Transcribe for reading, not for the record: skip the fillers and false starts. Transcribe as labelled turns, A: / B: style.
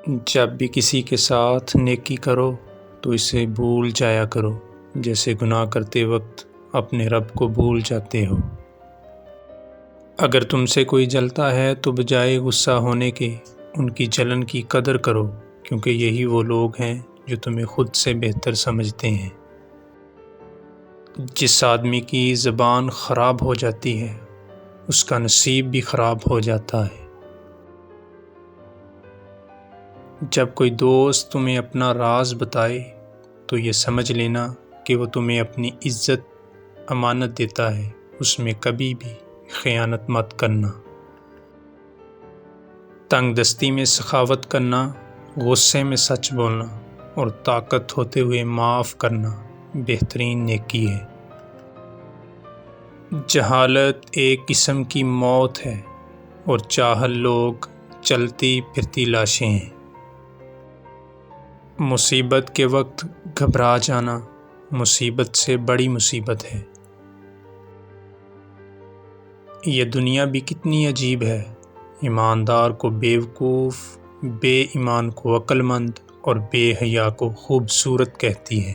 A: جب بھی کسی کے ساتھ نیکی کرو تو اسے بھول جایا کرو جیسے گناہ کرتے وقت اپنے رب کو بھول جاتے ہو۔ اگر تم سے کوئی جلتا ہے تو بجائے غصہ ہونے کے ان کی جلن کی قدر کرو، کیونکہ یہی وہ لوگ ہیں جو تمہیں خود سے بہتر سمجھتے ہیں۔ جس آدمی کی زبان خراب ہو جاتی ہے اس کا نصیب بھی خراب ہو جاتا ہے۔ جب کوئی دوست تمہیں اپنا راز بتائے تو یہ سمجھ لینا کہ وہ تمہیں اپنی عزت امانت دیتا ہے، اس میں کبھی بھی خیانت مت کرنا۔ تنگ دستی میں سخاوت کرنا، غصے میں سچ بولنا اور طاقت ہوتے ہوئے معاف کرنا بہترین نیکی ہے۔ جہالت ایک قسم کی موت ہے اور جاہل لوگ چلتی پھرتی لاشیں ہیں۔ مصیبت کے وقت گھبرا جانا مصیبت سے بڑی مصیبت ہے۔ یہ دنیا بھی کتنی عجیب ہے، ایماندار کو بیوقوف، بے ایمان کو عقل مند اور بے حیا کو خوبصورت کہتی ہے۔